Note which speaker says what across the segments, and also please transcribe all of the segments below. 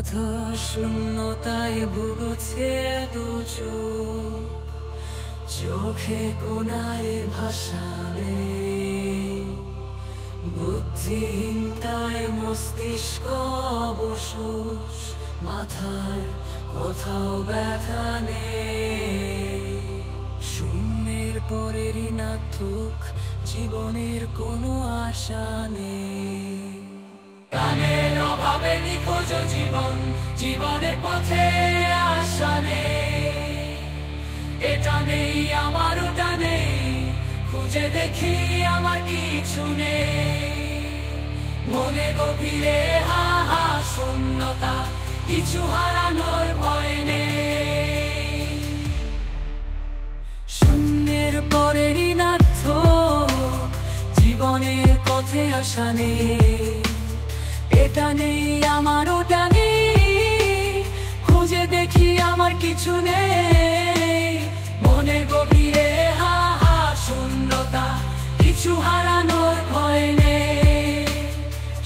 Speaker 1: অথ শূন্যতায় ভুগছে দু চোখে কোনায় ভাষা নেই, বুদ্ধিহীনতায় মস্তিষ্ক অবশোষ, মাথার কোথাও ব্যথা নেই। শূন্যের পরে ঋণাত্মক জীবনের কোনো আশা নেই। গানের অভাবে নিখোঁজ জীবন, জীবনের পথে আশা নেই। এটা নেই আমার ওটা নেই, খুঁজে দেখি আমার কিছু নেই। মনে গভীরে হা হা শূন্যতা, কিছু হারানোর ভয় নেই। শূন্যের পরে ঋণাত্মক জীবনের পথে আশা নেই। এটা নেই আমার ওটা নেই, খুঁজে দেখি আমার কিছু নেই। মনে গভীরে হা হা শূন্যতা, কিছু হারানোর ভয় নেই।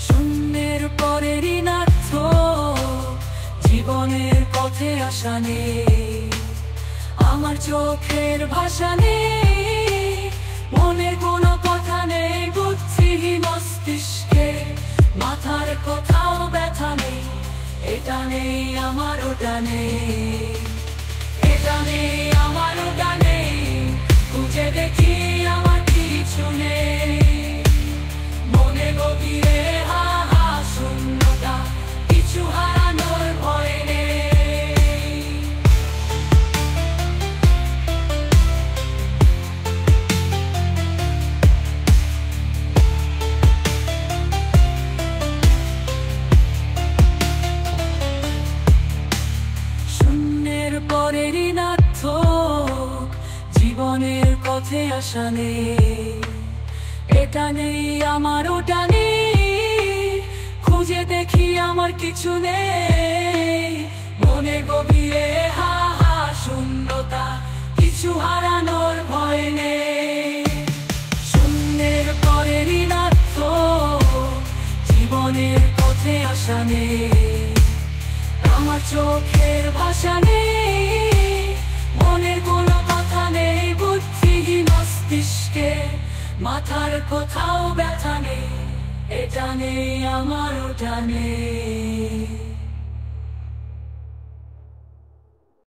Speaker 1: শূন্যের পরে ঋণাত্মক জীবনের পথে আশা নেই। আমার চোখের ভাষা নেই, মনে কোনো কথা নেই। বুদ্ধিহীন মস্তিষ্কে মাথার কোথাও ব্যথা নেই। এটা নেই আমার ওটা নেই, এটা নেই আমার ওটা নেই, খুঁজে দেখি আমার কিছু নেই। মনে গভীরে হা হা শূন্যতা, কিছু হারানোর ভয় নেই। পরে ঋণাত্মক জীবনের পথে আশা নেই। এটা নেই আমার ওটা নেই, খুঁজে দেখি আমার কিছু নেই। মনে গভীরে হা হা শূন্যতা, কিছু হারানোর ভয় নেই। শূন্যের পরে ঋণাত্মক জীবনের পথে আশা নেই। আমার চোখের ভাষা নেই, মনের কোনো কথা নেই। বুদ্ধিহীন মস্তিষ্কে মাথার কোথাও ব্যথা নেই। এটা নেই আমার ওটা নেই।